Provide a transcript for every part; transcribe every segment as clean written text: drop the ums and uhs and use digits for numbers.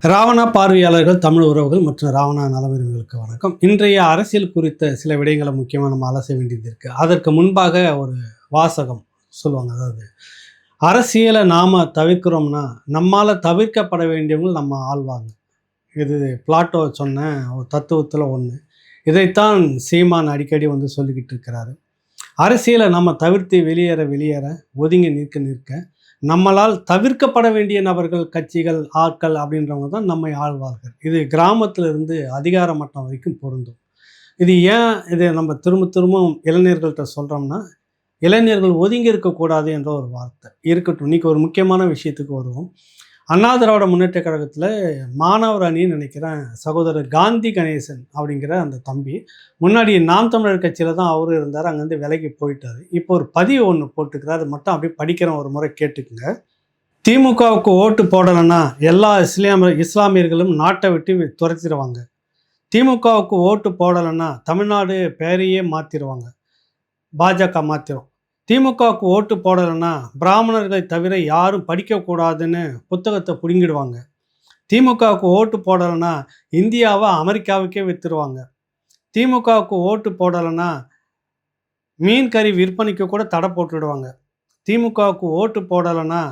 ராவணா பார்வையாளர்கள், தமிழ் உறவுகள் மற்றும் ராவணா நலவிரும்பிகளுக்கு வணக்கம். இன்றைய அரசியல் குறித்த சில விடயங்களை முக்கியமாக நம்ம அலச வேண்டியது இருக்குது. அதற்கு முன்பாக ஒரு வாசகம் சொல்லுவாங்க. அதாவது அரசியலை நாம் தவிர்க்கிறோம்னா நம்மால் தவிர்க்கப்பட வேண்டியவங்க நம்ம ஆள்வாங்க. இது பிளாட்டோ சொன்ன ஒரு தத்துவத்தில் ஒன்று. இதைத்தான் சீமான் அடிக்கடி சொல்லிக்கிட்டு இருக்கிறாரு. அரசியலை நம்ம தவிர்த்து வெளியேற ஒதுங்கி நிற்க நம்மளால் தவிர்க்கப்பட வேண்டிய நபர்கள், கட்சிகள், ஆட்கள் அப்படின்றவங்க தான் நம்மை ஆள்வார்கள். இது கிராமத்திலிருந்து அதிகார மட்டம் வரைக்கும் பொருந்தும். இது ஏன் இதை நம்ம திரும்பவும் இளைஞர்கள்ட்ட சொல்கிறோம்னா, இளைஞர்கள் ஒதுங்கி இருக்கக்கூடாது என்ற ஒரு வார்த்தை இருக்கட்டும். இன்றைக்கி ஒரு முக்கியமான விஷயத்துக்கு வருவோம். அண்ணா திராவிட முன்னேற்ற கழகத்தில் மாணவர் அணின்னு நினைக்கிறேன் சகோதரர் காந்தி கணேசன் அப்படிங்கிற அந்த தம்பி முன்னாடி நாம் தமிழர் கட்சியில் தான் அவரும் இருந்தார். அங்கேருந்து விலகி போயிட்டார். இப்போ ஒரு பதிவு ஒன்று போட்டுக்கிறார். அது மட்டும் அப்படியே படிக்கிறேன், ஒரு முறை கேட்டுக்குங்க. திமுகவுக்கு ஓட்டு போடலைன்னா எல்லா இஸ்லாமியர்களும் நாட்டை விட்டு துரத்திடுவாங்க. திமுகவுக்கு ஓட்டு போடலைன்னா தமிழ்நாடு பேரையே மாற்றிடுவாங்க, பாஜக மாற்றிடும். திமுகவுக்கு ஓட்டு போடலைன்னா பிராமணர்களை தவிர யாரும் படிக்கக்கூடாதுன்னு புத்தகத்தை பிடுங்கிடுவாங்க. திமுகவுக்கு ஓட்டு போடலைன்னா இந்தியாவை அமெரிக்காவுக்கே விற்றுருவாங்க. திமுகவுக்கு ஓட்டு போடலைன்னா மீன் கறி விற்பனைக்கு கூட தடை போட்டுடுவாங்க. திமுகவுக்கு ஓட்டு போடலைன்னா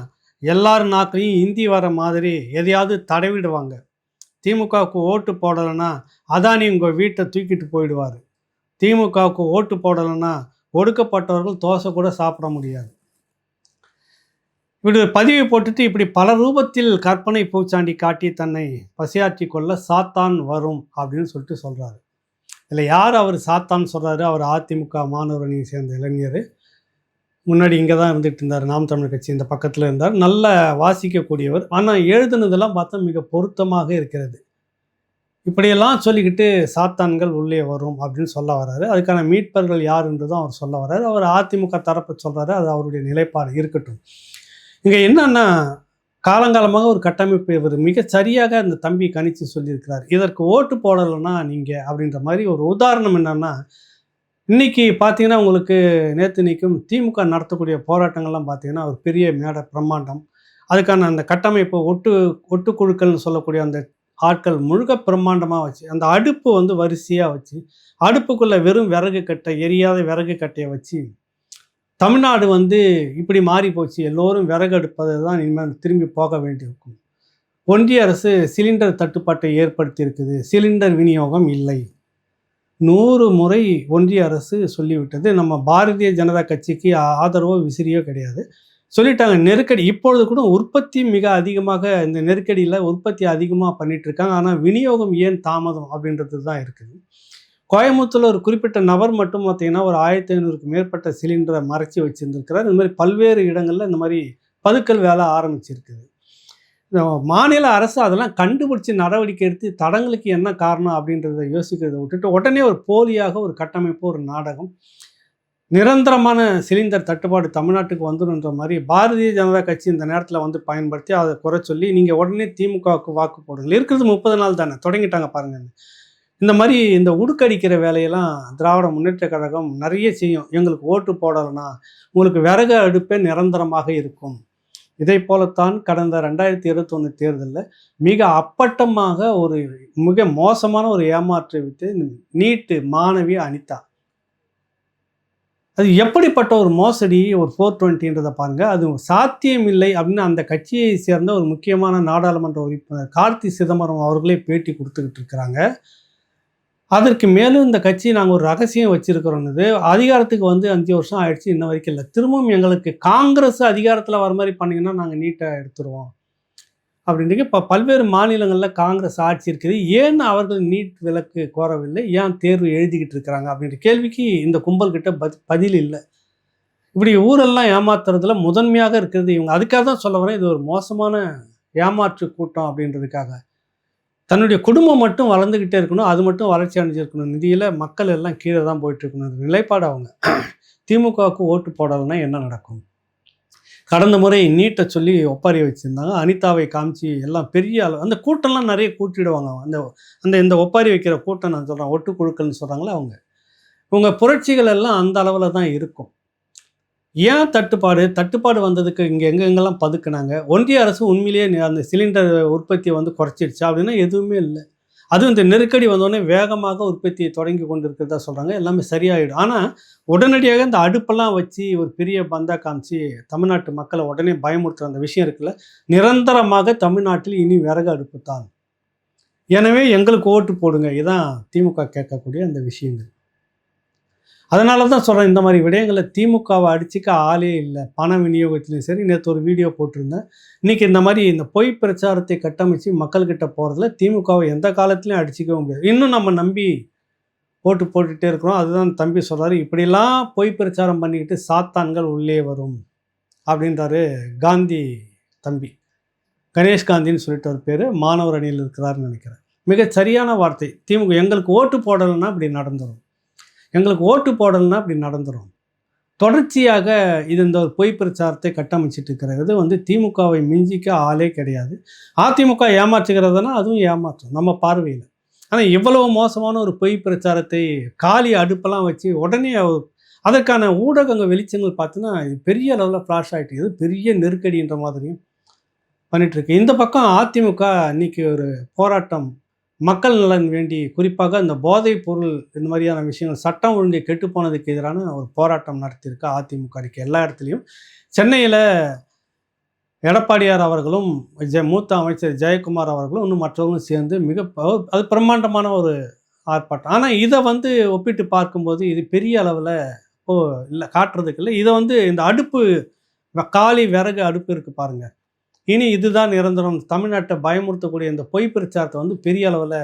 எல்லார் நாட்களையும் இந்தி வர மாதிரி எதையாவது தடவிடுவாங்க. திமுகவுக்கு ஓட்டு போடலைன்னா அதானி உங்கள் வீட்டை தூக்கிட்டு போயிடுவார். திமுகவுக்கு ஓட்டு போடலைன்னா ஒடுக்கப்பட்டவர்கள் தோசை கூட சாப்பிட முடியாது. இப்படி பதிவை போட்டுட்டு இப்படி பல ரூபத்தில் கற்பனை பூச்சாண்டி காட்டி தன்னை பசியாற்றி கொள்ள சாத்தான் வரும் அப்படின்னு சொல்கிறாரு. இல்லை, யார் அவர் சாத்தான் சொல்கிறாரு? அவர் அதிமுக மாணவர் அணியை சேர்ந்த இளைஞர். முன்னாடி இங்கே தான் இருந்துகிட்டு இருந்தார், நாம் தமிழர் கட்சி இந்த பக்கத்தில் இருந்தார். நல்ல வாசிக்கக்கூடியவர். ஆனால் எழுதுனதெல்லாம் பார்த்தா மிக பொருத்தமாக இருக்கிறது. இப்படியெல்லாம் சொல்லிக்கிட்டு சாத்தான்கள் உள்ளே வரும் அப்படின்னு சொல்ல வர்றாரு. அதுக்கான மீட்பர்கள் யார் என்று தான் அவர் சொல்ல வர்றாரு. அவர் அதிமுக தரப்பை சொல்கிறாரு. அது அவருடைய நிலைப்பாடு இருக்கட்டும். இங்கே என்னன்னா, காலங்காலமாக ஒரு கட்டமைப்பு இவர் மிக சரியாக அந்த தம்பி கணிச்சு சொல்லியிருக்கிறார். இதற்கு ஓட்டு போடலைன்னா நீங்கள் அப்படின்ற மாதிரி ஒரு உதாரணம் என்னன்னா, இன்றைக்கி பார்த்தீங்கன்னா உங்களுக்கு நேற்று திமுக நடத்தக்கூடிய போராட்டங்கள்லாம் பார்த்தீங்கன்னா ஒரு பெரிய மேடை பிரம்மாண்டம். அதுக்கான அந்த கட்டமைப்பு ஒட்டுக்குழுக்கள்னு சொல்லக்கூடிய அந்த ஆட்கள் முழுக்க பிரம்மாண்டமாக வச்சு அந்த அடுப்பு வரிசையாக வச்சு அடுப்புக்குள்ளே வெறும் விறகு கட்டை, எரியாத விறகு கட்டையை வச்சு தமிழ்நாடு இப்படி மாறி போச்சு, எல்லோரும் விறகு அடுப்பதை தான் இனிமேல் திரும்பி போக வேண்டியிருக்கும். ஒன்றிய அரசு சிலிண்டர் தட்டுப்பாட்டை ஏற்படுத்தி இருக்குது, சிலிண்டர் விநியோகம் இல்லை. 100 முறை ஒன்றிய அரசு சொல்லிவிட்டது. நம்ம பாரதிய ஜனதா கட்சிக்கு ஆதரவோ விசிறியோ கிடையாது, சொல்லிட்டாங்க. நெருக்கடி இப்பொழுது கூட உற்பத்தி மிக அதிகமாக, இந்த நெருக்கடியில் உற்பத்தி அதிகமாக பண்ணிகிட்ருக்காங்க. ஆனால் விநியோகம் ஏன் தாமதம் அப்படின்றது தான் இருக்குது. கோயம்புத்தூரில் ஒரு குறிப்பிட்ட நபர் மட்டும் பார்த்திங்கன்னா ஒரு 1500க்கு மேற்பட்ட சிலிண்டரை மறைச்சி வச்சுருந்துருக்கிறார். இந்த மாதிரி பல்வேறு இடங்களில் இந்த மாதிரி பதுக்கல் வேலை ஆரம்பிச்சிருக்குது. மாநில அரசு அதெல்லாம் கண்டுபிடிச்சி நடவடிக்கை எடுத்து தடங்களுக்கு என்ன காரணம் அப்படின்றத யோசிக்கிறத விட்டுட்டு உடனே ஒரு போலியாக ஒரு கட்டமைப்பு, ஒரு நாடகம், நிரந்தரமான சிலிண்டர் தட்டுப்பாடு தமிழ்நாட்டுக்கு வந்துடுன்ற மாதிரி பாரதிய ஜனதா கட்சி இந்த நேரத்தில் பயன்படுத்தி அதை குறை சொல்லி நீங்கள் உடனே திமுகவுக்கு வாக்கு போடுங்கள். இருக்கிறது 30 நாள் தானே, தொடங்கிட்டாங்க பாருங்கள். இந்த மாதிரி இந்த உடுக்கடிக்கிற வேலையெல்லாம் திராவிட முன்னேற்ற கழகம் நிறைய செய்யும். எங்களுக்கு ஓட்டு போடலைன்னா உங்களுக்கு விறகு அடுப்பே நிரந்தரமாக இருக்கும். இதை போலத்தான் கடந்த 2021 தேர்தலில் மிக அப்பட்டமாக ஒரு மிக மோசமான ஒரு ஏமாற்றை விட்டு நீட்டு மாணவி அனிதா, அது எப்படிப்பட்ட ஒரு மோசடி, ஒரு 420ன்றதை பாருங்கள். அது சாத்தியம் இல்லை அப்படின்னு அந்த கட்சியை சேர்ந்த ஒரு முக்கியமான நாடாளுமன்ற உறுப்பினர் கார்த்தி சிதம்பரம் அவர்களே பேட்டி கொடுத்துக்கிட்டு இருக்கிறாங்க. அதற்கு மேலும் இந்த கட்சி நாங்கள் ஒரு ரகசியம் வச்சுருக்கிறோன்னு, அதிகாரத்துக்கு 5 வருஷம் ஆயிடுச்சு, இன்ன வரைக்கும் இல்லை. திரும்பவும் எங்களுக்கு காங்கிரஸ் அதிகாரத்தில் வர மாதிரி பண்ணிங்கன்னா நாங்கள் நீட்டை எடுத்துருவோம் அப்படின்ட்டு இப்போ பல்வேறு மாநிலங்களில் காங்கிரஸ் ஆட்சி இருக்குது. ஏன் அவர்கள் நீட் விலக்கு கோரவில்லை, ஏன் தேர்வு எழுதிக்கிட்டு இருக்கிறாங்க அப்படின்ற கேள்விக்கு இந்த கும்பல்கிட்ட பதில் இல்லை. இப்படி ஊரெல்லாம் ஏமாத்துறதுல முதன்மையாக இருக்கிறது இவங்க. அதுக்காக தான் சொல்ல வரேன், இது ஒரு மோசமான ஏமாற்று கூட்டம் அப்படின்றதுக்காக. தன்னுடைய குடும்பம் மட்டும் வளர்ந்துக்கிட்டே இருக்கணும், அது மட்டும் வளர்ச்சி அடைஞ்சிருக்கணும், நிதியில் மக்கள் எல்லாம் கீழே தான் போயிட்டுருக்கணும் நிலைப்பாடு அவங்க. திமுகவுக்கு ஓட்டு போடலைன்னா என்ன நடக்கும்? கடந்த முறை நீட்டை சொல்லி ஒப்பாரி வச்சுருந்தாங்க. அனிதாவை காமிச்சு எல்லாம் பெரிய அளவு அந்த கூட்டம்லாம் நிறைய கூட்டிடுவாங்க. இந்த ஒப்பாரி வைக்கிற கூட்டம் நான் சொல்கிறேன், ஒட்டுக்குழுக்கள்னு சொல்கிறாங்களே அவங்க. உங்கள் புரட்சிகள் எல்லாம் அந்த அளவில் தான் இருக்கும். ஏன் தட்டுப்பாடு வந்ததுக்கு இங்கே எங்கெங்கெல்லாம் பதுக்குனாங்க? ஒன்றிய அரசு உண்மையிலேயே அந்த சிலிண்டர் உற்பத்தியை வந்து குறைச்சிடுச்சா? அப்படின்னா எதுவுமே இல்ல. அதுவும் இந்த நெருக்கடி வந்தோடனே வேகமாக உற்பத்தியை தொடங்கி கொண்டிருக்கிறதா சொல்றாங்க. எல்லாமே சரியாயிடும். ஆனா, உடனடியாக இந்த அடுப்பெல்லாம் வச்சு ஒரு பெரிய பந்தா காமிச்சு தமிழ்நாட்டு மக்கள உடனே பயமுறுத்துற அந்த விஷயம் இருக்குல்ல, நிரந்தரமாக தமிழ்நாட்டில் இனி விறகு அடுப்பு தான். எனவே எங்களுக்கு ஓட்டு போடுங்க. இதான் திமுக கேட்கக்கூடிய அந்த விஷயங்கள். அதனால தான் சொல்றேன், இந்த மாரி விடயங்கள்ல திமுகவ அடிச்சுக்க ஆளே இல்ல. பண விநியோகத்திலும் சரி, நேத்து ஒரு வீடியோ போட்டிருந்தேன். இன்னைக்கு இந்த மாரி இந்த பொய் பிரச்சாரத்தை கட்டமைச்சு மக்கள்கிட்ட போறதுல திமுகவ எந்த காலத்திலயும் அடிச்சுக்கவே முடியாது. இன்னும் நம்ம நம்பி ஓட்டு போட்டுட்டே இருக்கிறோம். அதுதான் தம்பி சொல்றாரு, "இப்படிலாம் பொய் பிரச்சாரம் பண்ணிக்கிட்டு சாத்தான்கள் உள்ளே வரும்." அப்படின்றாரு காந்தி தம்பி. கணேஷ் காந்தின்னு சொல்லிட்டு ஒரு பேரு. மாணவர் அணியில இருக்கிறாருன்னு நினைக்கிறேன். மிகச் சரியான வார்த்தை. எங்களுக்கு ஓட்டு போடலன்னா இப்படி நடந்துரும். எங்களுக்கு ஓட்டு போடலன்னா இப்படி நடந்துரும். தொடர்ச்சியாக இந்த ஒரு பொய் பிரச்சாரத்தை கட்டமைச்சிட்டு இருக்கிறது வந்து திமுகவை மிஞ்சிக்க ஆளே கிடையாது. அதிமுக ஏமாற்றுகிறதுனா அதுவும் ஏமாற்றம் நம்ம பார்வையில. ஆனா இவ்வளவு மோசமான ஒரு பொய் பிரச்சாரத்தை காலி அடுப்பெல்லாம் வச்சு உடனே அதற்கான ஊடகங்கள் வெளிச்சங்கள் பார்த்தீங்கன்னா, பெரிய அளவுல ஃப்ளாஷ் ஆயிட்டு. இது பெரிய நெருக்கடின்ற மாதிரியும் பண்ணிட்டுருக்கு. இந்த பக்கம் அதிமுக இன்னைக்கு ஒரு போராட்டம் மக்கள் நலன் வேண்டி குறிப்பாக இந்த போதைப் பொருள் இந்த மாதிரியான விஷயங்கள் சட்டம் ஒழுங்கு கெட்டுப்போனதுக்கு எதிரான ஒரு போராட்டம் நடத்தியிருக்கு அதிமுக இருக்கு எல்லா இடத்துலையும். சென்னையில் எடப்பாடியார் அவர்களும் மூத்த அமைச்சர் ஜெயக்குமார் அவர்களும் இன்னும் மற்றவங்களும் சேர்ந்து அது பிரம்மாண்டமான ஒரு ஆர்ப்பாட்டம். ஆனால் இதை வந்து ஒப்பிட்டு பார்க்கும்போது இது பெரிய அளவில் இல்லை காட்டுறதுக்கு இல்லை. இதை வந்து இந்த அடுப்பு காலி விறகு அடுப்பு இருக்குது பாருங்கள், இனி இதுதான் நிரந்தரம். தமிழ்நாட்டை பயமுறுத்தக்கூடிய இந்த பொய் பிரச்சாரத்தை வந்து பெரிய அளவில்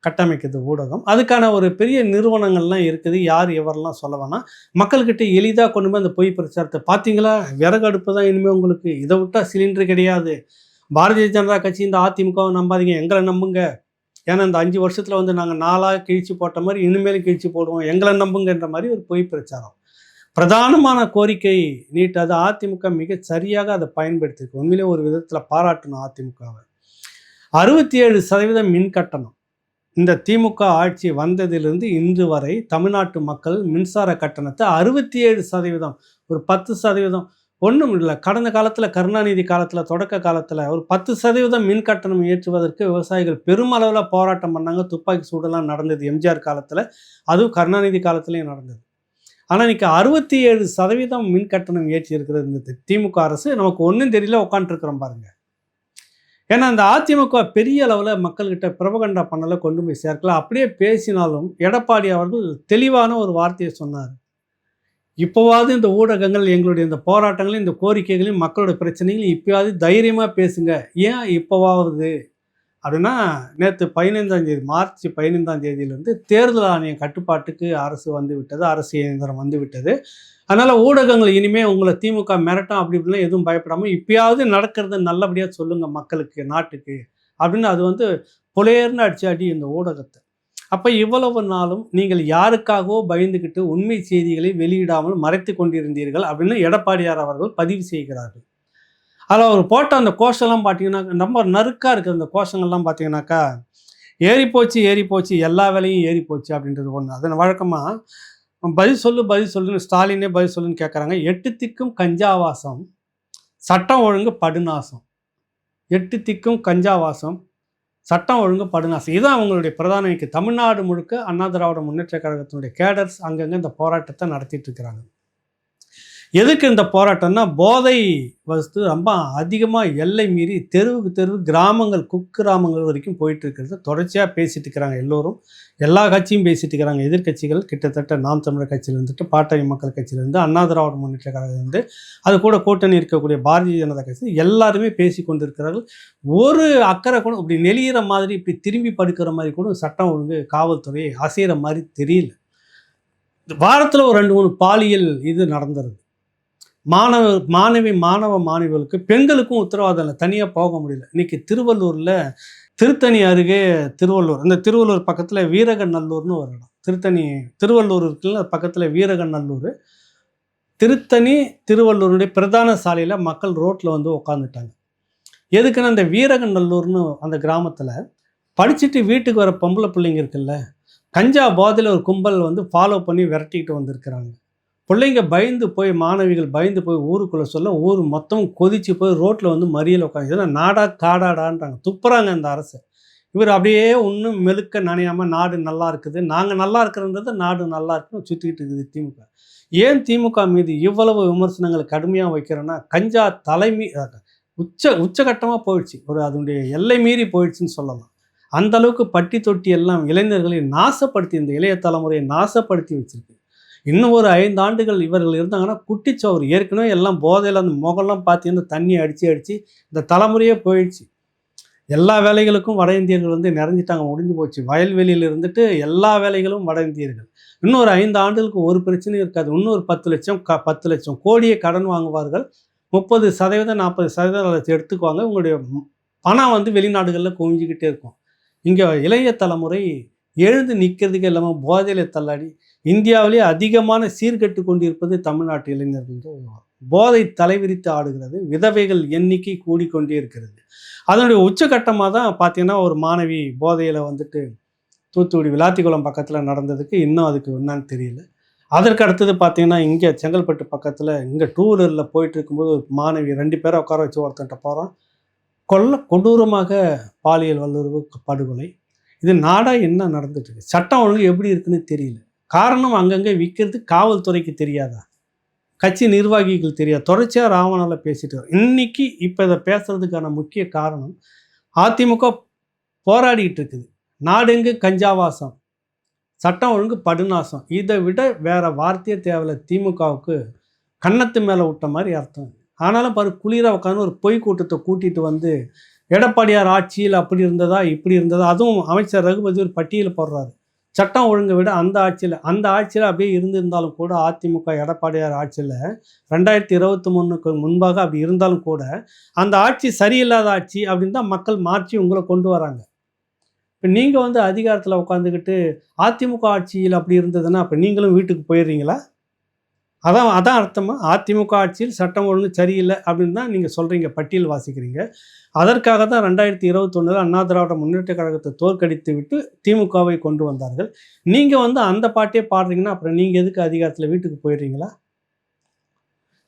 கட்டமைக்குது ஊடகம். அதுக்கான ஒரு பெரிய நிறுவனங்கள்லாம் இருக்குது. யார் எவரெல்லாம் சொல்ல வேணாம். மக்கள்கிட்ட எளிதாக கொண்டு போய் அந்த பொய் பிரச்சாரத்தை பார்த்தீங்களா, விறகு அடுப்பு தான் இனிமேல் உங்களுக்கு, இதை விட்டால் சிலிண்டர் கிடையாது. பாரதிய ஜனதா கட்சி இந்த அதிமுகவை நம்பாதீங்க, எங்களை நம்புங்க. ஏன்னா இந்த 5 வருஷத்தில் வந்து நாங்கள் 4ஆக கிழிச்சு போட்ட மாதிரி இனிமேலும் கிழிச்சு போடுவோம், எங்களை நம்புங்கன்ற மாதிரி ஒரு பொய் பிரச்சாரம். பிரதானமான கோரிக்கை நீட். அது அதிமுக மிக சரியாக அதை பயன்படுத்திருக்கு. உண்மையிலே ஒரு விதத்தில் பாராட்டணும் அதிமுகவை. 67% மின் கட்டணம். இந்த திமுக ஆட்சி வந்ததிலிருந்து இன்று வரை தமிழ்நாட்டு மக்கள் மின்சார கட்டணத்தை 67%, ஒரு 10% ஒன்றும் இல்லை. கடந்த காலத்தில் கருணாநிதி காலத்தில் தொடக்க காலத்தில் ஒரு 10% மின் கட்டணம் ஏற்றுவதற்கு விவசாயிகள் பெருமளவில் போராட்டம் பண்ணாங்க. துப்பாக்கி சூடெல்லாம் நடந்தது எம்ஜிஆர் காலத்தில், அதுவும் கருணாநிதி காலத்துலேயும் நடந்தது. ஆனால் இன்றைக்கி 67% மின் கட்டணம் ஏற்றி இருக்கிறது இந்த திமுக அரசு. நமக்கு ஒன்றும் தெரியல, உட்காந்துருக்குறோம் பாருங்கள். ஏன்னா அந்த அதிமுக பெரிய அளவில் மக்கள்கிட்ட பிரபகண்டா பண்ணலை, கொண்டு போய் சேர்க்கல. அப்படியே பேசினாலும் எடப்பாடி அவர்கள் தெளிவான ஒரு வார்த்தையை சொன்னார். இப்போவாவது இந்த ஊடகங்கள் எங்களுடைய இந்த போராட்டங்களையும் இந்த கோரிக்கைகளையும் மக்களோட பிரச்சனைகளையும் இப்போயாவது தைரியமாக பேசுங்க. ஏன் இப்போவாவது அப்படின்னா, நேற்று 15ஆம் தேதி மார்ச் 15ஆம் தேதியிலிருந்து தேர்தல் ஆணையம் கட்டுப்பாட்டுக்கு அரசு வந்து விட்டது, அரசு இயந்திரம் வந்து விட்டது. அதனால் ஊடகங்கள் இனிமேல் உங்களை திமுக மிரட்டும் அப்படி இப்படிலாம் எதுவும் பயப்படாமல் இப்பயாவது நடக்கிறத நல்லபடியாக சொல்லுங்கள் மக்களுக்கு, நாட்டுக்கு அப்படின்னு அது வந்து புலையர்னு அடி இந்த ஊடகத்தை. அப்போ இவ்வளவு நாளும் நீங்கள் யாருக்காகவோ பயந்துக்கிட்டு உண்மை செய்திகளை வெளியிடாமல் மறைத்து கொண்டிருந்தீர்கள் அப்படின்னு எடப்பாடியார் அவர்கள் பதிவு செய்கிறார்கள். அதில் அவர் போட்ட அந்த கோஷம்லாம் பார்த்தீங்கன்னா ரொம்ப நறுக்காக இருக்குது. அந்த கோஷங்கள்லாம் பார்த்தீங்கன்னாக்கா, ஏறி போச்சு எல்லா வேலையும் ஏறி போச்சு அப்படின்றது ஒன்று. அதன் வழக்கமாக பதில் சொல்லுன்னு ஸ்டாலினே பதில் சொல்லுன்னு கேட்குறாங்க. 8 திக்கும் கஞ்சாவாசம், சட்டம் ஒழுங்கு படுநாசம். 8 திக்கும் கஞ்சாவாசம், சட்டம் ஒழுங்கு படுநாசம். இதுதான் அவங்களுடைய பிரதான தமிழ்நாடு முழுக்க அண்ணா திராவிட முன்னேற்ற கழகத்தினுடைய கேடர்ஸ் அங்கங்கே இந்த போராட்டத்தை நடத்திட்டு இருக்கிறாங்க. எதுக்கு இந்த போராட்டம்னா, போதை வஸ்து ரொம்ப அதிகமாக எல்லை மீறி தெருவுக்கு கிராமங்கள், குக்கிராமங்கள் வரைக்கும் போயிட்டு இருக்கிறது தொடர்ச்சியாக பேசிட்டு இருக்கிறாங்க. எல்லோரும் எல்லா கட்சியும் பேசிட்டு இருக்கிறாங்க. எதிர்கட்சிகள் கிட்டத்தட்ட நாம் தமிழர் கட்சியிலேருந்துட்டு பாட்டாளி மக்கள் கட்சியிலேருந்து அண்ணா திராவிட முன்னேற்ற கழகத்திலிருந்து அது கூட கூட்டணி இருக்கக்கூடிய பாரதிய ஜனதா கட்சி எல்லாருமே பேசி கொண்டிருக்கிறார்கள். ஒரு அக்கறை கூட இப்படி நெளிகிற மாதிரி, இப்படி திரும்பி படுக்கிற மாதிரி கூட சட்டம் ஒழுங்கு காவல்துறை அசைகிற மாதிரி தெரியல. வாரத்தில் ஒரு 2-3 பாலியல் இது நடந்துருது. மாணவர்களுக்கு பெண்களுக்கும் உத்தரவாதம் இல்லை, தனியாக போக முடியல. இன்றைக்கி திருவள்ளூரில் திருத்தணி அருகே இந்த திருவள்ளூர் பக்கத்தில் வீரகநல்லூர்னு ஒரு இடம். திருவள்ளூர் இருக்குல்ல, பக்கத்தில் வீரகநல்லூர். திருவள்ளூருடைய பிரதான சாலையில் மக்கள் ரோட்டில் வந்து உட்காந்துட்டாங்க. எதுக்குன்னா, அந்த வீரகநல்லூர்னு அந்த கிராமத்தில் படிச்சுட்டு வீட்டுக்கு வர பொம்பளை பிள்ளைங்க இருக்குல்ல, கஞ்சா போதையில் ஒரு கும்பல் வந்து ஃபாலோ பண்ணி விரட்டிக்கிட்டு வந்திருக்கிறாங்க. பிள்ளைங்க பயந்து போய், மாணவிகள் பயந்து போய் ஊருக்குள்ளே சொல்ல, ஊர் மொத்தம் கொதிச்சு போய் ரோட்டில் வந்து மறியல் உட்காந்து, இதெல்லாம் நாடா காடாடான்றாங்க, துப்புறாங்க இந்த அரசு. இவர் அப்படியே ஒன்றும் மெழுக்க நனையாமல் நாடு நல்லா இருக்குது, நாங்கள் நல்லா இருக்கிறன்றது நாடு நல்லா இருக்குன்னு சுற்றிக்கிட்டு இருக்குது திமுக. ஏன் திமுக மீது இவ்வளவு விமர்சனங்கள் கடுமையாக வைக்கிறேன்னா, கஞ்சா தலைமை உச்சகட்டமாக போயிடுச்சு, ஒரு அதனுடைய எல்லை மீறி போயிடுச்சுன்னு சொல்லலாம். அந்த அளவுக்கு பட்டி தொட்டி எல்லாம் இளைஞர்களை நாசப்படுத்தி, இந்த இளைய தலைமுறையை நாசப்படுத்தி வச்சிருக்கு. இன்னும் ஒரு 5 ஆண்டுகள் இவர்கள் இருந்தாங்கன்னா குட்டிச்சோறு, ஏற்கனவே எல்லாம் போதையில் அந்த முகம்லாம் பார்த்தீங்கன்னா தண்ணி அடித்து இந்த தலைமுறையே போயிடுச்சு. எல்லா வேலைகளுக்கும் வட இந்தியர்கள் வந்து நிறைஞ்சிட்டாங்க, முடிஞ்சு போச்சு. வயல்வெளியில் இருந்துட்டு எல்லா வேலைகளும் வட இந்தியர்கள். இன்னும் ஒரு 5 ஆண்டுகளுக்கு ஒரு பிரச்சனையும் இருக்காது. இன்னும் ஒரு 10 லட்சம் கோடியை கடன் வாங்குவார்கள். 30% 40% அதை எடுத்துக்குவாங்க. உங்களுடைய பணம் வந்து வெளிநாடுகளில் குவிஞ்சிக்கிட்டே இருக்கும். இங்கே இளைய தலைமுறை எழுந்து நிற்கிறதுக்கு இல்லாமல் போதையில் தள்ளாடி, இந்தியாவிலேயே அதிகமான சீர்கெட்டு கொண்டிருப்பது தமிழ்நாட்டு இளைஞர்கள். போதை தலைவிரித்து ஆடுகிறது. விதவைகள் எண்ணிக்கை கூடிக்கொண்டே இருக்கிறது. அதனுடைய உச்சகட்டமாக தான் பார்த்தீங்கன்னா, ஒரு மாணவி போதையில் வந்துட்டு தூத்துக்குடி விளாத்திக்குளம் பக்கத்தில் நடந்ததுக்கு இன்னும் அதுக்கு என்னன்னு தெரியல. அதற்கு அடுத்தது பார்த்தீங்கன்னா, இங்கே செங்கல்பட்டு பக்கத்தில் இங்கே 2 வீலரில் போயிட்டு இருக்கும்போது ஒரு மாணவி 2 பேரை உட்கார வச்சு ஒருத்தன்ட்ட போகிறான். கொடூரமாக பாலியல் வல்லுறவு, படுகொலை. இது நாடா என்ன நடந்துட்டு இருக்கு? சட்டம் ஒழுங்கு எப்படி இருக்குன்னு தெரியல. காரணம் அங்கங்கே விற்கிறது காவல்துறைக்கு தெரியாதா? கட்சி நிர்வாகிகள் தெரியாது. தொடர்ச்சியாக ராவணாவில் பேசிட்டு வரும். இன்னைக்கு இப்போ இதை பேசுறதுக்கான முக்கிய காரணம், அதிமுக போராடிக்கிட்டு இருக்குது. நாடெங்கு கஞ்சாவாசம், சட்டம் ஒழுங்கு படுநாசம். இதை விட வேற வார்த்தையே தேவையில்லை. திமுகவுக்கு கன்னத்து மேலே விட்ட மாதிரி அர்த்தம். ஆனாலும் பாரு, குளிராக உட்காந்து ஒரு பொய் கூட்டத்தை கூட்டிகிட்டு வந்து எடப்பாடியார் ஆட்சியில் அப்படி இருந்ததா இப்படி இருந்ததா, அதுவும் அமைச்சர் ரகுபதி ஒரு பட்டியல் போடுறாரு. சட்டம் ஒழுங்கை விட அந்த ஆட்சியில் அப்படியே இருந்திருந்தாலும் கூட, அதிமுக எடப்பாடியார் ஆட்சியில் 2023க்கு முன்பாக அப்படி இருந்தாலும் கூட, அந்த ஆட்சி சரியில்லாத ஆட்சி அப்படின்னு தான் மக்கள் மாற்றி உங்களை கொண்டு வராங்க. இப்போ நீங்கள் வந்து அதிகாரத்தில் உட்காந்துக்கிட்டு அதிமுக ஆட்சியில் அப்படி இருந்ததுன்னா அப்போ நீங்களும் வீட்டுக்கு போயிடுறீங்களா? அதான் அர்த்தமா? அதிமுக ஆட்சியில் சட்டம் ஒழுங்கு சரியில்லை அப்படின்னு தான் நீங்கள் சொல்கிறீங்க, பட்டியல் வாசிக்கிறீங்க. அதற்காக தான் 2021 அண்ணா திராவிட முன்னேற்ற கழகத்தை தோற்கடித்து விட்டு திமுகவை கொண்டு வந்தார்கள். நீங்கள் வந்து அந்த பாட்டே பாடுறீங்கன்னா அப்புறம் நீங்கள் எதுக்கு அதிகாரத்தில் வீட்டுக்கு போயிடுறீங்களா?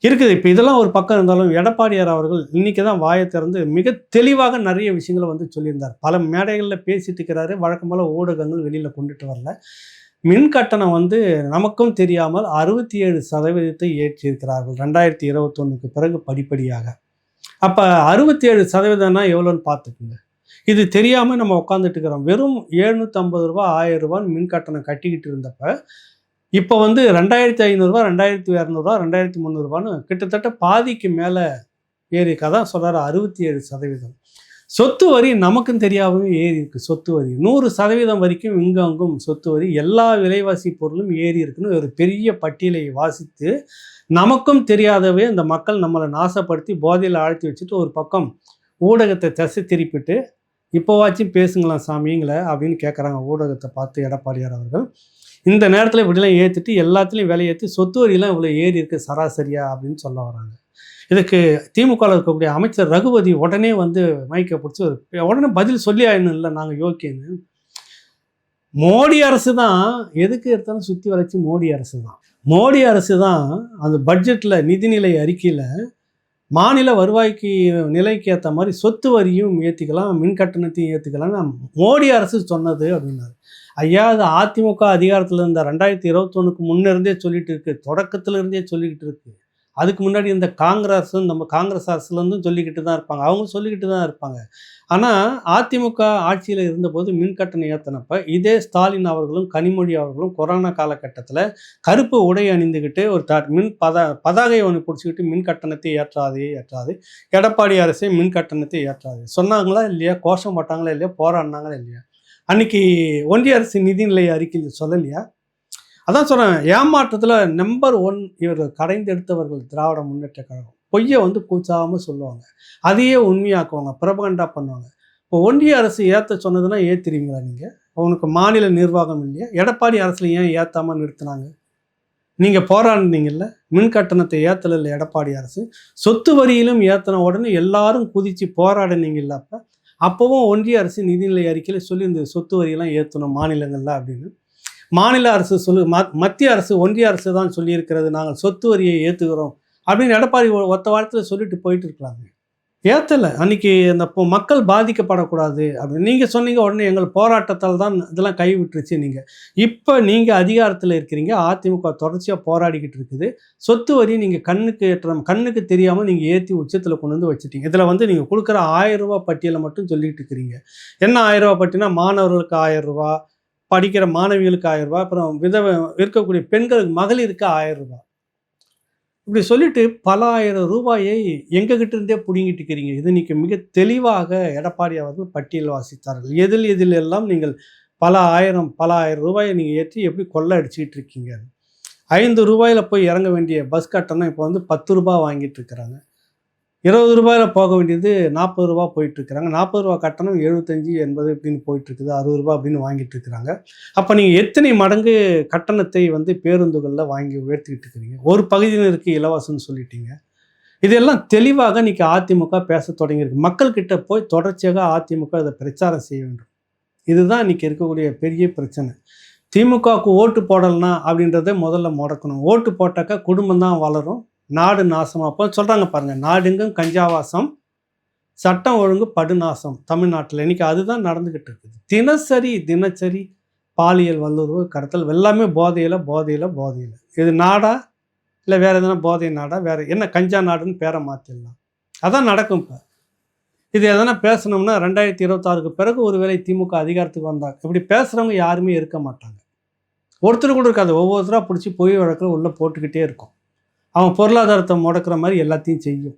இருக்குது. இப்போ இதெல்லாம் ஒரு பக்கம் இருந்தாலும், எடப்பாடியார் அவர்கள் இன்றைக்கி தான் வாயை திறந்து மிக தெளிவாக நிறைய விஷயங்களை வந்து சொல்லியிருந்தார். பல மேடைகளில் பேசிட்டு இருக்கிறாரு. வழக்கம் போல் ஊடகங்கள் வெளியில் கொண்டுட்டு வரல. மின் கட்டணம் வந்து நமக்கும் தெரியாமல் 67% ஏற்றியிருக்கிறார்கள் 2021க்கு பிறகு படிப்படியாக. அப்போ 67%னா எவ்வளோன்னு பார்த்துக்குங்க. இது தெரியாமல் நம்ம உட்காந்துட்டு இருக்கிறோம். வெறும் 750 ரூபா 1000 ரூபான்னு மின் கட்டணம் கட்டிக்கிட்டு இருந்தப்ப, இப்போ வந்து 2500 ரூபா 2200 ரூபா 2300 ரூபான்னு கிட்டத்தட்ட பாதிக்கு மேலே ஏறிக்கா தான் சொல்கிறாரு. 67%. சொத்து வரி நமக்கும் தெரியாமவே ஏறி இருக்கு. சொத்து வரி 100% வரைக்கும் இங்கும் சொத்து வரி, எல்லா விலைவாசி பொருளும் ஏறி இருக்குன்னு ஒரு பெரிய பட்டியலை வாசித்து, நமக்கும் தெரியாதவே இந்த மக்கள் நம்மளை நாசப்படுத்தி போதையில் ஆழ்த்தி வச்சுட்டு ஒரு பக்கம் ஊடகத்தை திசை திருப்பிட்டு, இப்போவாச்சும் பேசுங்களாம் சாமிங்களை அப்படின்னு கேட்குறாங்க ஊடகத்தை பார்த்து எடப்பாடியார் அவர்கள். இந்த நேரத்தில் இப்படிலாம் ஏற்றிட்டு எல்லாத்துலேயும் விலையேற்றி சொத்து வரியெல்லாம் இவ்வளோ ஏறி இருக்குது சராசரியா அப்படின்னு சொல்ல வராங்க. இதுக்கு திமுகவில் இருக்கக்கூடிய அமைச்சர் ரகுபதி உடனே வந்து மைக்கை பிடிச்சி உடனே பதில் சொல்லி ஆயிடணும், இல்லை நாங்கள் யோக்கியன்னு. மோடி அரசு தான் எதுக்கு எடுத்தாலும் சுற்றி வளைச்சி மோடி அரசு தான். மோடி அரசு தான் அந்த பட்ஜெட்டில் நிதிநிலை அறிக்கையில் மாநில வருவாய்க்கு நிலைக்கு ஏற்ற மாதிரி சொத்து வரியும் ஏற்றிக்கலாம், மின் கட்டணத்தையும் ஏற்றுக்கலாம்னு மோடி அரசு சொன்னது அப்படின்னாரு. ஐயா, அது அதிமுக அதிகாரத்தில் இருந்த 2021க்கு முன்னிருந்தே சொல்லிட்டு இருக்கு, தொடக்கத்தில் இருந்தே சொல்லிக்கிட்டு இருக்கு. அதுக்கு முன்னாடி இந்த நம்ம காங்கிரஸ் அரசுலேருந்தும் சொல்லிக்கிட்டு தான் இருப்பாங்க, அவங்க சொல்லிக்கிட்டு தான் இருப்பாங்க. ஆனால் அதிமுக ஆட்சியில் இருந்தபோது மின் கட்டணம் ஏற்றினப்ப இதே ஸ்டாலின் அவர்களும் கனிமொழி அவர்களும் கொரோனா காலகட்டத்தில் கருப்பு உடை அணிந்துக்கிட்டு ஒரு மின் பதாகை ஒன்று பிடிச்சிக்கிட்டு மின் கட்டணத்தை ஏற்றாது, எடப்பாடி அரசே மின் கட்டணத்தை ஏற்றாது சொன்னாங்களா இல்லையா? கோஷம் போட்டாங்களா இல்லையா? போராடினாங்களா இல்லையா? அன்னைக்கு ஒன்றிய அரசு நிதிநிலை அறிக்கையில் சொல்லலையா? அதான் சொல்கிறேன், ஏமாற்றத்தில் நம்பர் 1 இவர் கடைந்தெடுத்தவர்கள் திராவிட முன்னேற்ற கழகம். பொய்யை வந்து கூச்சாமல் சொல்லுவாங்க, அதையே உண்மையாக்குவாங்க, பிரபகண்டா பண்ணுவாங்க. இப்போ ஒன்றிய அரசு ஏற்ற சொன்னதுன்னா ஏற்றுறீங்களா நீங்கள்? அவனுக்கு மாநில நிர்வாகம் இல்லையா? எடப்பாடி அரசில் ஏன் ஏற்றாமல் நிறுத்தினாங்க? நீங்கள் போராடினீங்கல்ல, மின் கட்டணத்தை ஏற்றல எடப்பாடி அரசு, சொத்து வரியிலும் ஏற்றின உடனே எல்லாரும் குதித்து போராடினீங்கல்ல. அப்போவும் ஒன்றிய அரசு நிதிநிலை அறிக்கையில் சொல்லியிருந்தது சொத்து வரியெல்லாம் ஏற்றணும் மாநிலங்களில் அப்படின்னு. மாநில அரசு மத்திய அரசு ஒன்றிய அரசு தான் சொல்லியிருக்கிறது, நாங்கள் சொத்து வரியை ஏற்றுக்கிறோம் அப்படின்னு எடப்பாடி ஒத்த வாரத்தில் சொல்லிட்டு போயிட்டு இருக்கலாங்க. ஏற்றலை அன்றைக்கி அந்த மக்கள் பாதிக்கப்படக்கூடாது அப்படின்னு நீங்கள் சொன்னீங்க. உடனே எங்கள் போராட்டத்தால் தான் இதெல்லாம் கைவிட்டுருச்சு. இப்போ நீங்கள் அதிகாரத்தில் இருக்கிறீங்க. அதிமுக தொடர்ச்சியாக போராடிக்கிட்டு இருக்குது. சொத்து வரி நீங்கள் கண்ணுக்கு தெரியாமல் நீங்கள் ஏற்றி உச்சத்தில் கொண்டு வந்து வச்சுட்டீங்க. இதில் நீங்கள் கொடுக்குற 1000 ரூபா பட்டியலை மட்டும் சொல்லிட்டு இருக்கிறீங்க. என்ன 1000 ரூபா பட்டினா, மாணவர்களுக்கு 1000 ரூபா, படிக்கிற மாணவிகளுக்கு 1000 ரூபா, அப்புறம் இருக்கக்கூடிய பெண்களுக்கு மகளிருக்கு 1000 ரூபா. இப்படி சொல்லிட்டு பல 1000 ரூபாயை எங்ககிட்ட இருந்தே பிடுங்கிட்டு இருக்கிறீங்க. இது இன்னைக்கு மிக தெளிவாக எடப்பாடி அவர்கள் பட்டியல் வாசித்தார்கள். எதில் எல்லாம் நீங்கள் பல ஆயிரம் ரூபாயை நீங்கள் ஏற்றி எப்படி கொள்ளை அடிச்சுக்கிட்டு இருக்கீங்க. 5 ரூபாயில் போய் இறங்க வேண்டிய பஸ் கட்டணம் இப்போ 10 ரூபா வாங்கிட்டு இருக்கிறாங்க. 20 ரூபாயில் போக வேண்டியது 40 ரூபா போயிட்டுருக்குறாங்க. 40 ரூபா கட்டணம் 75, 80 இப்படின்னு போயிட்டுருக்குது. 60 ரூபா அப்படின்னு வாங்கிட்டு இருக்கிறாங்க. அப்போ நீங்கள் எத்தனை மடங்கு கட்டணத்தை பேருந்துகளில் வாங்கி உயர்த்திக்கிட்டு இருக்கிறீங்க. ஒரு பகுதியினருக்கு இலவசம்னு சொல்லிட்டீங்க. இதெல்லாம் தெளிவாக இன்றைக்கி அதிமுக பேச தொடங்கியிருக்கு. மக்கள்கிட்ட போய் தொடர்ச்சியாக அதிமுக இதை பிரச்சாரம் செய்ய வேண்டும். இதுதான் இன்றைக்கி இருக்கக்கூடிய பெரிய பிரச்சனை. திமுகவுக்கு ஓட்டு போடலைன்னா அப்படின்றத முதல்ல முடக்கணும். ஓட்டு போட்டாக்கா குடும்பம் தான் வளரும், நாடு நாசமாக அப்போ சொல்கிறாங்க பாருங்கள். நாடுங்கும் கஞ்சாவாசம், சட்டம் ஒழுங்கு படுநாசம் தமிழ்நாட்டில். இன்றைக்கி அதுதான் நடந்துக்கிட்டு இருக்குது. தினசரி பாலியல் வல்லுறவு, கடத்தல், எல்லாமே போதையில். இது நாடா இல்லை வேறு எதனா போதை நாடா, வேறு என்ன கஞ்சா நாடுன்னு பேரை மாற்றிடலாம். அதான் நடக்கும். இப்போ இது எதனா பேசணும்னா 2026க்கு பிறகு ஒருவேளை திமுக அதிகாரத்துக்கு வந்தாங்க. இப்படி பேசுகிறவங்க யாருமே இருக்க மாட்டாங்க. ஒருத்தர் கூட இருக்காது. ஒவ்வொருத்தராக பிடிச்சி பொய் வழக்கில் உள்ளே போட்டுக்கிட்டே இருக்கும். அவன் பொருளாதாரத்தை முடக்கிற மாதிரி எல்லாத்தையும் செய்யும்.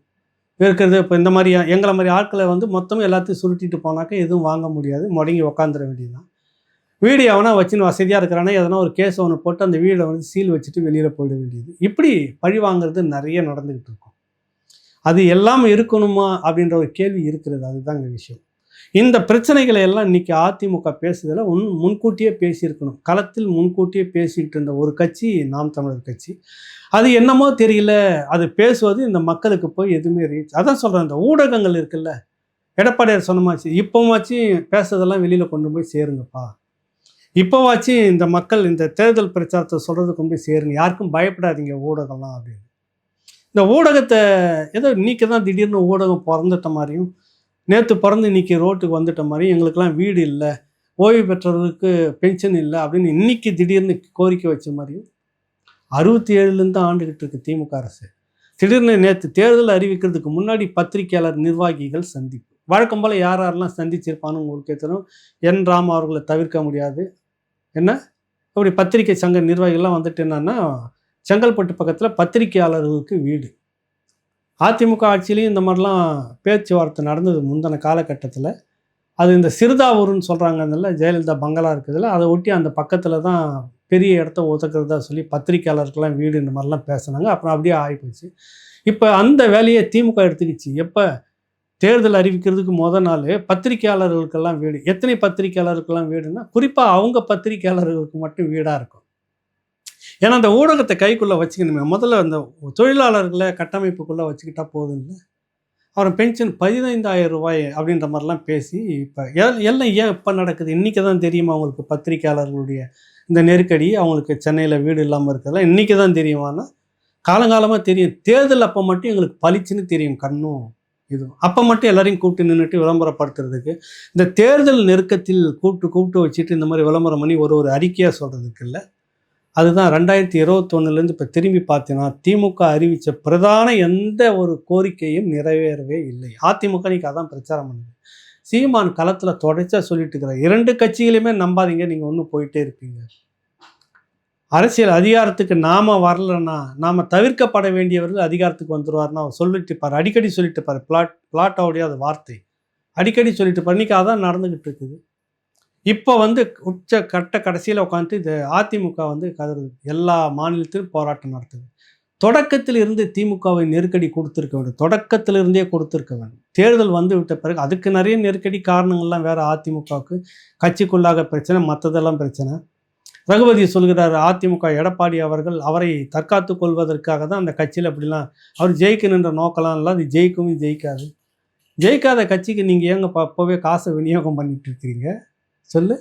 இருக்கிறது இப்போ இந்த மாதிரி எங்களை மாதிரி ஆட்களை மொத்தமாக எல்லாத்தையும் சுருட்டிட்டு போனாக்கா எதுவும் வாங்க முடியாது, முடங்கி உக்காந்துட வேண்டியதுதான். வீடு எவனா வச்சுன்னு வசதியாக இருக்கிறானே எதனா ஒரு கேஸ் ஒன்று போட்டு அந்த வீடை சீல் வச்சுட்டு வெளியில் போயிட வேண்டியது. இப்படி பழி வாங்கிறது நிறைய நடந்துக்கிட்டு இருக்கும். அது எல்லாம் இருக்கணுமா அப்படின்ற ஒரு கேள்வி இருக்கிறது. அதுதாங்க விஷயம். இந்த பிரச்சனைகளை எல்லாம் இன்றைக்கி அதிமுக பேசுதல முன்கூட்டியே பேசியிருக்கணும். களத்தில் முன்கூட்டியே பேசிக்கிட்டு இருந்த ஒரு கட்சி நாம் தமிழர் கட்சி. அது என்னமோ தெரியல, அது பேசுவது இந்த மக்களுக்கு போய் எதுவுமே ரீச். அதான் சொல்கிறேன், இந்த ஊடகங்கள் இருக்குல்ல, எடப்பாடியார் சொன்னமாச்சு, இப்போவாச்சும் பேசுறதெல்லாம் வெளியில் கொண்டு போய் சேருங்கப்பா, இப்போவாச்சும் இந்த மக்கள் இந்த தேர்தல் பிரச்சாரத்தை சொல்கிறது கொண்டு போய் சேருங்க, யாருக்கும் பயப்படாதீங்க ஊடகம்லாம் அப்படின்னு. இந்த ஊடகத்தை ஏதோ இன்றைக்கி தான் திடீர்னு ஊடகம் பிறந்துட்ட மாதிரியும், நேற்று பிறந்து இன்றைக்கி ரோட்டுக்கு வந்துட்ட மாதிரியும், எங்களுக்கெல்லாம் வீடு இல்லை, ஓய்வு பெற்றவர்களுக்கு பென்ஷன் இல்லை அப்படின்னு இன்றைக்கி திடீர்னு கோரிக்கை வச்ச மாதிரியும் 67லேருந்து ஆண்டுகிட்டு இருக்கு திமுக அரசு. திடீர்னு நேற்று தேர்தல் அறிவிக்கிறதுக்கு முன்னாடி பத்திரிகையாளர் நிர்வாகிகள் சந்திப்பு. வழக்கம் போல் யாரெல்லாம் சந்திச்சிருப்பான்னு உங்களுக்கு தெரியும். என் ராம் அவர்களை தவிர்க்க முடியாது. என்ன அப்படி பத்திரிகை சங்க நிர்வாகிகள்லாம் என்னன்னா, செங்கல்பட்டு பக்கத்தில் பத்திரிகையாளர்களுக்கு வீடு. அதிமுக ஆட்சியிலையும் இந்த மாதிரிலாம் பேச்சுவார்த்தை நடந்தது முந்தின காலகட்டத்தில். அது இந்த சிறுதாவூர்னு சொல்கிறாங்க, அதில் ஜெயலலிதா பங்களா இருக்குதுல்ல, அதை ஒட்டி அந்த பக்கத்தில் தான் பெரிய இடத்த ஒதுக்கிறதா சொல்லி பத்திரிகையாளருக்கெல்லாம் வீடு இந்த மாதிரிலாம் பேசினாங்க. அப்புறம் அப்படியே ஆகிப்போச்சு. இப்போ அந்த வேலையை திமுக எடுத்துக்கிச்சு. எப்போ தேர்தல் அறிவிக்கிறதுக்கு நாள் பத்திரிகையாளர்களுக்கெல்லாம் வீடு. எத்தனை பத்திரிகையாளருக்கெல்லாம் வீடுன்னா, குறிப்பாக அவங்க பத்திரிகையாளர்களுக்கு மட்டும் வீடாக இருக்கும். ஏன்னா அந்த ஊடகத்தை கைக்குள்ளே வச்சுக்கணுமே. முதல்ல அந்த தொழிலாளர்களை கட்டமைப்புக்குள்ளே வச்சுக்கிட்டா போதும் இல்லை. அப்புறம் பென்ஷன் 15,000 ரூபாய் அப்படின்ற மாதிரிலாம் பேசி இப்போ எல்லாம் ஏன் இப்போ நடக்குது? இன்றைக்கி தான் தெரியுமா அவங்களுக்கு பத்திரிகையாளர்களுடைய இந்த நெருக்கடி, அவங்களுக்கு சென்னையில் வீடு இல்லாமல் இருக்கிறதெல்லாம் இன்றைக்கி தான் தெரியுமானா? காலங்காலமாக தெரியும். தேர்தல் அப்போ மட்டும் எங்களுக்கு பளிச்சுன்னு தெரியும் கண்ணும் இதுவும். அப்போ மட்டும் எல்லாரையும் கூப்பிட்டு நின்றுட்டு விளம்பரப்படுத்துறதுக்கு, இந்த தேர்தல் நெருக்கத்தில் கூப்பிட்டு வச்சுட்டு இந்த மாதிரி விளம்பரம் பண்ணி ஒரு அறிக்கையாக சொல்கிறதுக்கு இல்லை. அதுதான் 2021லேருந்து இப்போ திரும்பி பார்த்தீங்கன்னா திமுக அறிவித்த பிரதான எந்த ஒரு கோரிக்கையும் நிறைவேறவே இல்லை. அதிமுக இன்னைக்கு அதான் பிரச்சாரம் பண்ணுது. சீமான் களத்தில் தொடர்ச்சியாக சொல்லிட்டு இருக்கிறார், 2 கட்சிகளையுமே நம்பாதீங்க, நீங்கள் ஒன்றும் போயிட்டே இருப்பீங்க. அரசியல் அதிகாரத்துக்கு நாம் வரலன்னா, நாம் தவிர்க்கப்பட வேண்டியவர்கள் அதிகாரத்துக்கு வந்துடுவார்னு அவர் சொல்லிட்டு இருப்பார். அடிக்கடி சொல்லிட்டு இருப்பார். பிளாட்டோடைய அது வார்த்தை அடிக்கடி சொல்லிட்டு இருப்பார். இன்றைக்கி அதான் நடந்துக்கிட்டு இருக்குது. இப்போ உச்ச கடைசியில் உட்காந்துட்டு இது அதிமுக கதறுது. எல்லா மாநிலத்திலும் போராட்டம் நடத்துது. தொடக்கத்தில் இருந்து திமுகவை நெருக்கடி கொடுத்துருக்க வேண்டும். தொடக்கத்திலிருந்தே கொடுத்துருக்க வேண்டும். தேர்தல் விட்ட பிறகு அதுக்கு நிறைய நெருக்கடி காரணங்கள்லாம் வேறு. அதிமுகவுக்கு கட்சிக்குள்ளாக பிரச்சனை, மற்றதெல்லாம் பிரச்சனை. ரகுபதி சொல்கிறார், அதிமுக எடப்பாடி அவர்கள் அவரை தற்காத்து கொள்வதற்காக தான் அந்த கட்சியில் அப்படிலாம் அவர் ஜெயிக்கணுன்ற நோக்கலாம் இல்லை. அது ஜெயிக்கவும் ஜெயிக்காது. ஜெயிக்காத கட்சிக்கு நீங்கள் ஏங்க அப்போவே காசை விநியோகம் பண்ணிட்டு இருக்கிறீங்க சொல்லு?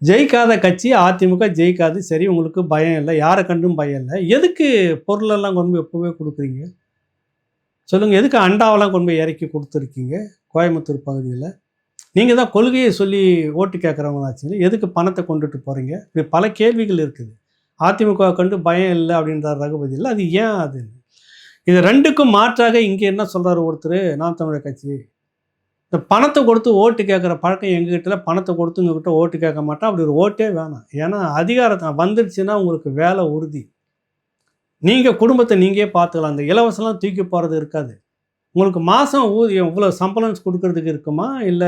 ஜெயிக்காத கட்சி அதிமுக ஜெயிக்காது. சரி, உங்களுக்கு பயம் இல்ல. யார கண்டும் பயம் இல்ல. எதுக்கு பொருளெல்லாம் கொண்டு போய் எப்பவே குடுக்குறீங்க? சொல்லுங்க. எதுக்கு அண்டாவெல்லாம் கொண்டு போய் இறக்கி குடுத்துருக்கீங்க கோயம்புத்தூர் பகுதியில? நீங்க தான் கொள்கைய சொல்லி ஓட்டு கேட்குறவங்களாச்சுங்க. எதுக்கு பணத்த கொண்டுட்டு போறீங்க? இப்படி பல கேள்விகள் இருக்குது. அதிமுகவ கண்டு பயம் இல்ல அப்படின்றார் ரகுபதி. இல்ல அது ஏன் அது? இது 2க்கும் மாற்றாக இங்க என்ன சொல்றாரு ஒருத்தரு, நாம் தமிழர் கட்சி. இந்த பணத்த கொடுத்து ஓட்டு கேட்குற பழக்கம் எங்ககிட்ட இல்ல. பணத்த கொடுத்து உங்ககிட்ட ஓட்டு கேட்க மாட்டோம். அப்படி ஒரு ஓட்டே வேணாம். ஏன்னா அதிகாரம் வந்துருச்சுன்னா உங்களுக்கு வேலை உறுதி. நீங்க குடும்பத்த நீங்களே பார்த்துக்கலாம். அந்த இலவசம்லாம் தூக்கி போறது இருக்காது. உங்களுக்கு மாசம் ஊதியம் இவ்வளோ சம்பளம்ஸ் குடுக்குறதுக்கு இருக்குமா? இல்ல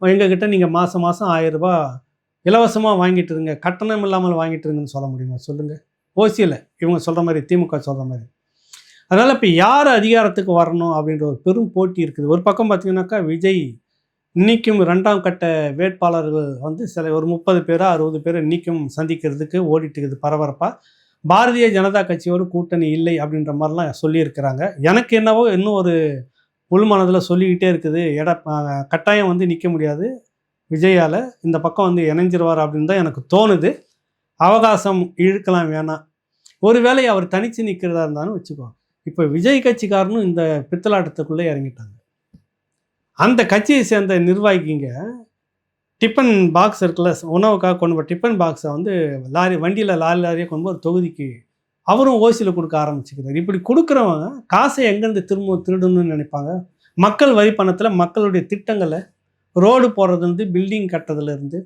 எங்ககிட்ட நீங்க மாசம் மாசம் ரூ. 1000 இலவசமா வாங்கிட்டு இருங்க. கட்டணம் இல்லாமல் வாங்கிட்டு இருங்கன்னு சொல்ல முடியுமா? சொல்லுங்க. ஓசியில இவங்க சொல்ற மாரி, திமுக சொல்ற மாரி. அதனால இப்ப யார் அதிகாரத்துக்கு வரணும் அப்படின்ற ஒரு பெரும் போட்டி இருக்குது. ஒரு பக்கம் பார்த்தீங்கன்னாக்கா, விஜய் இன்னைக்கும் 2ஆம் கட்ட வேட்பாளர்கள் வந்து சில ஒரு 30 பேரா 60 பேர இன்னைக்கும் சந்திக்கிறதுக்கு ஓடிட்டு இருக்குது பரபரப்பா. பாரதிய ஜனதா கட்சியோட கூட்டணி இல்லை அப்படின்ற மாரிலாம் சொல்லியிருக்கிறாங்க. எனக்கு என்னவோ இன்னும் ஒரு உள்மனதில சொல்லிக்கிட்டே இருக்குது. கட்டாயம் வந்து நிக்க முடியாது. விஜயால இந்த பக்கம் வந்து இணைஞ்சிருவார் அப்படின்னு தான் எனக்கு தோணுது. அவகாசம் இழுக்கலாம் வேணாம். ஒருவேளை அவர் தனிச்சு நிற்கிறதா இருந்தாலும் வச்சுக்கோ. இப்போ விஜய் கட்சிக்காரனும் இந்த பித்தலாட்டத்துக்குள்ளே இறங்கிட்டாங்க. அந்த கட்சியை சேர்ந்த நிர்வாகிங்க டிஃபன் பாக்ஸ் இருக்குல்ல, உணவுக்காக கொண்டு போய் டிஃபன் பாக்ஸை வந்து வண்டியில் லாரியாக கொண்டு போய் ஒரு தொகுதிக்கு அவரும் ஓசியில் கொடுக்க ஆரம்பிச்சுக்கிறார். இப்படி கொடுக்குறவங்க காசை எங்கேருந்து திரும்ப திருடணும்னு நினைப்பாங்க. மக்கள் வரி பணத்தில் மக்களுடைய திட்டங்களை ரோடு போடுறதுலேருந்து பில்டிங் கட்டுறதுலேருந்து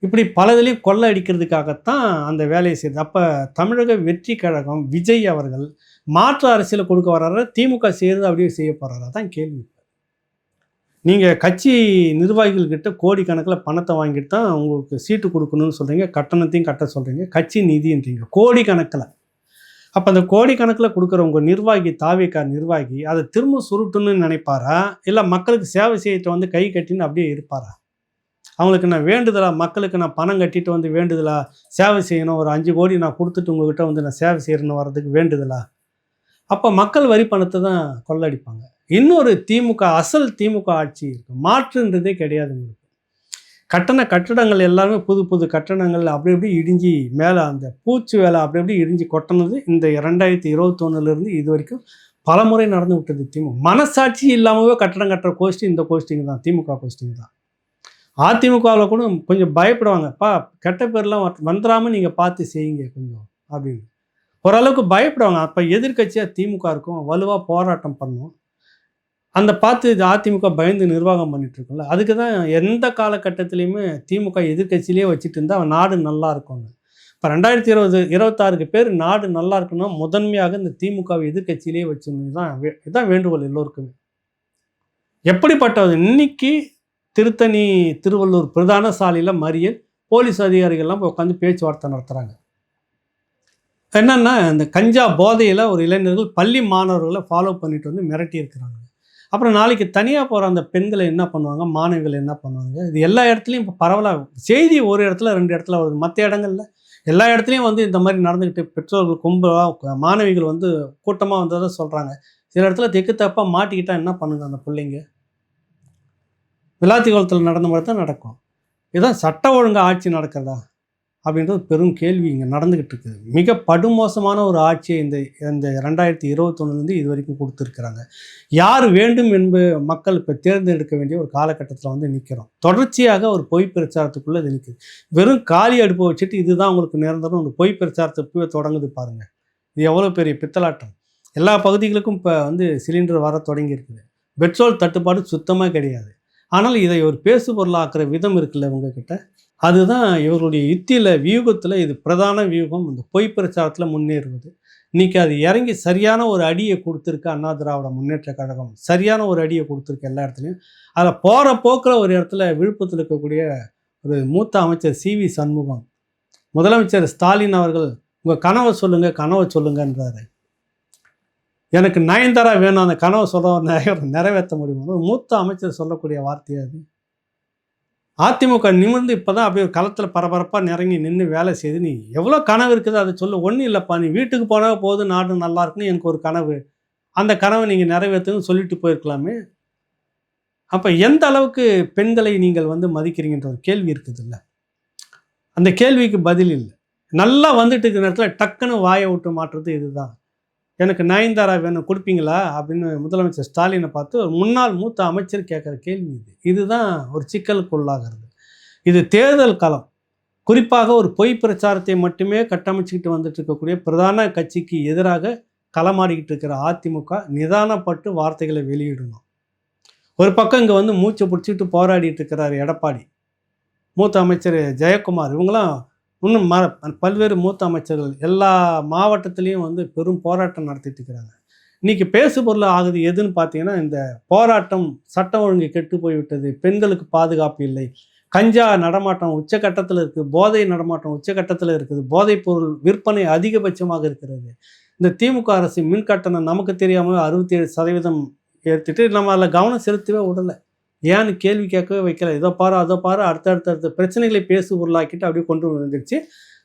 இப்படி பலதுலேயும் கொள்ளை அடிக்கிறதுக்காகத்தான் அந்த வேலையை செய்யுது. அப்போ தமிழக வெற்றி கழகம் விஜய் அவர்கள் மாற்று அரசியலை கொடுக்க வர்றாரா, திமுக செய்கிறது அப்படியே செய்ய போகிறாரா தான் கேள்வி. நீங்கள் கட்சி நிர்வாகிகள்கிட்ட கோடிக்கணக்கில் பணத்தை வாங்கிட்டு தான் உங்களுக்கு சீட்டு கொடுக்கணும்னு சொல்கிறீங்க, கட்டணத்தையும் கட்ட சொல்கிறீங்க, கட்சி நிதின்றீங்க கோடிக்கணக்கில். அப்போ அந்த கோடிக்கணக்கில் கொடுக்குற உங்கள் நிர்வாகி, தாவேகா நிர்வாகி அதை திரும்ப சுருட்டுன்னு நினைப்பாரா, இல்லை மக்களுக்கு சேவை செய்யிட்டு வந்து கை கட்டின்னு அப்படியே இருப்பாரா? அவங்களுக்கு நான் வேண்டுதலா, மக்களுக்கு நான் பணம் கட்டிட்டு வந்து வேண்டுதலா, சேவை செய்யணும், ஒரு 5 கோடி நான் கொடுத்துட்டு உங்ககிட்ட வந்து நான் சேவை செய்யணும்னு வர்றதுக்கு வேண்டுதலா? அப்போ மக்கள் வரி பணத்தை தான் கொள்ளடிப்பாங்க. இன்னொரு திமுக, அசல் திமுக ஆட்சி இருக்கு, மாற்றுன்றதே கிடையாது உங்களுக்கு. கட்டடங்கள் எல்லாமே புது புது கட்டடங்கள் அப்படி இப்படி இடிஞ்சு மேலே அந்த பூச்சி வேலை அப்படி இப்படி இடிஞ்சு கொட்டினது இந்த 2021 இது வரைக்கும் பல முறை நடந்து விட்டது. மனசாட்சி இல்லாமவே கட்டடம் கட்டுற கோஷ்டி இந்த கோஷ்டிங்க தான், திமுக கோஷ்டிங்க தான். அதிமுகவில் கூட கொஞ்சம் பயப்படுவாங்கப்பா, கெட்ட பேர்லாம் வந்துடாமல் நீங்கள் பார்த்து செய்யுங்க கொஞ்சம் அப்படின்னு ஓரளவுக்கு பயப்படுவாங்க. அப்போ எதிர்கட்சியாக திமுக இருக்கும், வலுவாக போராட்டம் பண்ணும். அந்த பார்த்து இது அதிமுக பயந்து நிர்வாகம் பண்ணிட்டு இருக்கும்ல, அதுக்கு தான் எந்த காலகட்டத்திலையுமே திமுக எதிர்கட்சியிலேயே வச்சுட்டு இருந்தால் அவன் நாடு நல்லா இருக்கும்னு. இப்போ 2026 பேர் நாடு நல்லா இருக்கணும், முதன்மையாக இந்த திமுகவை எதிர்கட்சியிலேயே வச்சுன்னு தான் இதுதான் வேண்டுகோள் எல்லோருக்குமே. எப்படிப்பட்டது இன்னைக்கு திருத்தணி திருவள்ளூர் பிரதான சாலையில் மறியல், போலீஸ் அதிகாரிகள்லாம் போய் உட்காந்து பேச்சுவார்த்தை நடத்துகிறாங்க. என்னென்னா இந்த கஞ்சா போதையில் ஒரு இளைஞர்கள் பள்ளி மாணவர்களை ஃபாலோ பண்ணிட்டு வந்து மிரட்டி இருக்கிறாங்க. அப்புறம் நாளைக்கு தனியாக போகிற அந்த பெண்களை என்ன பண்ணுவாங்க, மாணவிகள் என்ன பண்ணுவாங்க? இது எல்லா இடத்துலையும் இப்போ பரவலாக செய்தி ஒரு இடத்துல 2 இடத்துல வருது. மற்ற இடங்களில் எல்லா இடத்துலையும் வந்து இந்த மாதிரி நடந்துக்கிட்டு பெற்றோர்கள் கும்பலாக மாணவிகள் வந்து கூட்டமாக வந்ததை சொல்கிறாங்க. சில இடத்துல தெற்கு தப்பாக மாட்டிக்கிட்டால் என்ன பண்ணுங்க அந்த பிள்ளைங்க? விளாத்தி குளத்தில் நடந்த மாதிரி தான் நடக்கும். இதுதான் சட்ட ஒழுங்கு ஆட்சி நடக்கிறதா அப்படின்றது பெரும் கேள்வி இங்கே நடந்துக்கிட்டு இருக்குது. மிக படுமோசமான ஒரு ஆட்சியை இந்த 2021 இது வரைக்கும் கொடுத்துருக்குறாங்க. யார் வேண்டும் என்று மக்கள் இப்போ தேர்ந்தெடுக்க வேண்டிய ஒரு காலகட்டத்தில் வந்து நிற்கிறோம். தொடர்ச்சியாக ஒரு பொய் பிரச்சாரத்துக்குள்ளே இது நிற்குது. வெறும் காலி அடுப்பை வச்சுட்டு இதுதான் உங்களுக்கு நிரந்தரம் ஒரு பொய் பிரச்சாரத்தை இப்போ தொடங்குது பாருங்கள். இது எவ்வளோ பெரிய பித்தலாட்டம். எல்லா பகுதிகளுக்கும் இப்போ வந்து சிலிண்டர் வர தொடங்கி இருக்குது. பெட்ரோல் தட்டுப்பாடு சுத்தமாக கிடையாது. ஆனால் இதை ஒரு பேசு பொருளாக்குற விதம் இருக்குல்ல உங்ககிட்ட, அதுதான் இவர்களுடைய யுத்தியில் வியூகத்தில் இது பிரதான வியூகம். இந்த பொய் பிரச்சாரத்தில் முன்னேறுவது. இன்றைக்கி அது இறங்கி சரியான ஒரு அடியை கொடுத்துருக்கு அண்ணா திராவிட முன்னேற்ற கழகம். சரியான ஒரு அடியை கொடுத்துருக்கு எல்லா இடத்துலையும். அதில் போகிற போக்கில் ஒரு இடத்துல விழுப்புரத்தில் இருக்கக்கூடிய ஒரு மூத்த அமைச்சர் CV சண்முகம், முதலமைச்சர் ஸ்டாலின் அவர்கள் உங்கள் கனவை சொல்லுங்கன்றாரு. எனக்கு நயன்தாரா வேணும், அந்த கனவை நிறைவேற்ற முடியுமா? மூத்த அமைச்சர் சொல்லக்கூடிய வார்த்தையாது. அதிமுக நிமிர்ந்து இப்போ தான் அப்படியே களத்தில் பரபரப்பாக நிறங்கி நின்று வேலை செய்து, நீ எவ்வளோ கனவு இருக்குது அதை சொல்லு. ஒன்றும் இல்லைப்பா, நீ வீட்டுக்கு போனால் போது நாடு நல்லா இருக்குன்னு எனக்கு ஒரு கனவு, அந்த கனவை நீங்கள் நிறைவேற்றுன்னு சொல்லிட்டு போயிருக்கலாமே. அப்போ எந்த அளவுக்கு பெண்களை நீங்கள் வந்து மதிக்கிறீங்கன்ற ஒரு கேள்வி இருக்குது இல்லை. அந்த கேள்விக்கு பதில் இல்லை. நல்லா வந்துட்டு இருக்கிற நேரத்தில் டக்குன்னு வாயை விட்டு மாற்றுறது இதுதான். எனக்கு நயன்தாரா வேணும் கொடுப்பீங்களா அப்படின்னு முதலமைச்சர் ஸ்டாலினை பார்த்து ஒரு முன்னாள் மூத்த அமைச்சர் கேட்குற கேள்வி இது. இதுதான் ஒரு சிக்கலுக்குள்ளாகிறது. இது தேர்தல் களம். குறிப்பாக ஒரு பொய் பிரச்சாரத்தை மட்டுமே கட்டமைச்சிக்கிட்டு வந்துட்டு இருக்கக்கூடிய பிரதான கட்சிக்கு எதிராக களமாடிக்கிட்டு இருக்கிற அதிமுக நிதானப்பட்டு வார்த்தைகளை வெளியிடணும். ஒரு பக்கம் இங்கே வந்து மூச்சை பிடிச்சிட்டு போராடிட்டு இருக்கிறார் எடப்பாடி, மூத்த அமைச்சர் ஜெயக்குமார், இவங்களாம் இன்னும் பல்வேறு மூத்த அமைச்சர்கள் எல்லா மாவட்டத்திலையும் வந்து பெரும் போராட்டம் நடத்திட்டு இருக்கிறாங்க. இன்றைக்கி பேசுபொருள் ஆகுது எதுன்னு பார்த்தீங்கன்னா, இந்த போராட்டம் சட்டம் ஒழுங்கு கெட்டு போய்விட்டது, பெண்களுக்கு பாதுகாப்பு இல்லை, கஞ்சா நடமாட்டம் உச்சக்கட்டத்தில் இருக்குது, போதை நடமாட்டம் உச்சக்கட்டத்தில் இருக்குது, போதைப் பொருள் விற்பனை அதிகபட்சமாக இருக்கிறது. இந்த திமுக அரசு மின் கட்டணம் நமக்கு தெரியாமல் 67% ஏற்றிட்டு நம்ம அதில் கவனம் செலுத்தவே விடலை. ஏன்னு கேள்வி கேட்கவே வைக்கல. இதை பாரு அதை பாரு அடுத்த பிரச்சனைகளை பேசு பொருளாக்கிட்டு அப்படியே கொண்டு வந்துருச்சு.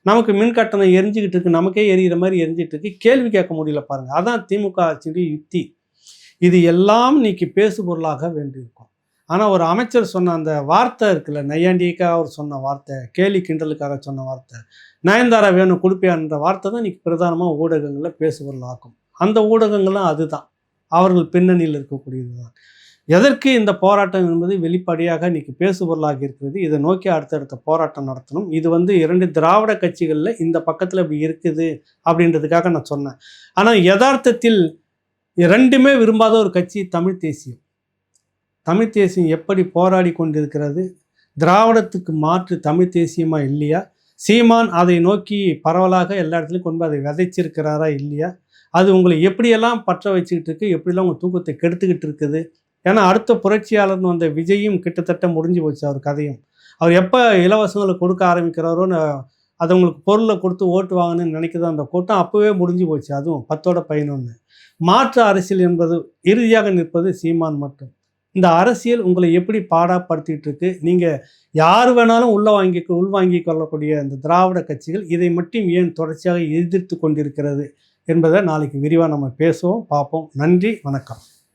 நமக்கு மின் கட்டணம் எரிஞ்சிக்கிட்டு இருக்கு, நமக்கே எரியிற மாதிரி எரிஞ்சிட்டு இருக்கு, கேள்வி கேட்க முடியல பாருங்கள். அதான் திமுக ஆட்சியுடைய யுக்தி. இது எல்லாம் இன்னைக்கு பேசு பொருளாக வேண்டியிருக்கும். ஆனால் ஒரு அமைச்சர் சொன்ன அந்த வார்த்தை இருக்குல்ல, நையாண்டிக்காக அவர் சொன்ன வார்த்தை, கேலி கிண்டலுக்காக சொன்ன வார்த்தை, நயன்தாரா வேணும் கொடுப்பியான்ற வார்த்தை தான் இன்றைக்கி பிரதானமாக ஊடகங்களில் பேசுபொருள் ஆக்கும். அந்த ஊடகங்கள்லாம் அதுதான், அவர்கள் பின்னணியில் இருக்கக்கூடியது தான். எதற்கு இந்த போராட்டம் என்பது வெளிப்படையாக இன்றைக்கி பேசுபொருளாக இருக்கிறது. இதை நோக்கி அடுத்தடுத்த போராட்டம் நடத்தணும். இது வந்து 2 திராவிட கட்சிகளில் இந்த பக்கத்தில் இப்படி இருக்குது அப்படின்றதுக்காக நான் சொன்னேன். ஆனால் யதார்த்தத்தில் 2மே விரும்பாத ஒரு கட்சி தமிழ் தேசியம். தமிழ் தேசியம் எப்படி போராடி கொண்டிருக்கிறது? திராவிடத்துக்கு மாற்று தமிழ் தேசியமாக இல்லையா? சீமான் அதை நோக்கி பரவலாக எல்லா இடத்துலையும் கொண்டு அதை விதைச்சிருக்கிறாரா இல்லையா? அது உங்களை எப்படியெல்லாம் பற்ற வச்சுக்கிட்டு இருக்குது, எப்படியெல்லாம் உங்கள் தூக்கத்தை கெடுத்துக்கிட்டு இருக்குது? ஏன்னா அடுத்த புரட்சியாளர்னு வந்த விஜயும் கிட்டத்தட்ட முடிஞ்சு போச்சு அவர் கதையும். அவர் எப்போ இலவசங்களை கொடுக்க ஆரம்பிக்கிறாரோன்னு அதை உங்களுக்கு பொருளை கொடுத்து ஓட்டு வாங்கணும்னு நினைக்கிறதோ அந்த கூட்டம் அப்போவே முடிஞ்சு போச்சு. அதுவும் 10ஓட 11. மாற்று அரசியல் என்பது இறுதியாக நிற்பது சீமான் மட்டும். இந்த அரசியல் உங்களை எப்படி பாடாப்படுத்திட்டு இருக்கு? நீங்கள் யார் வேணாலும் உள்வாங்கி கொள்ளக்கூடிய இந்த திராவிட கட்சிகள் இதை மட்டும் ஏன் தொடர்ச்சியாக எதிர்த்து கொண்டிருக்கிறது என்பதை நாளைக்கு விரிவாக நம்ம பேசுவோம், பார்ப்போம். நன்றி, வணக்கம்.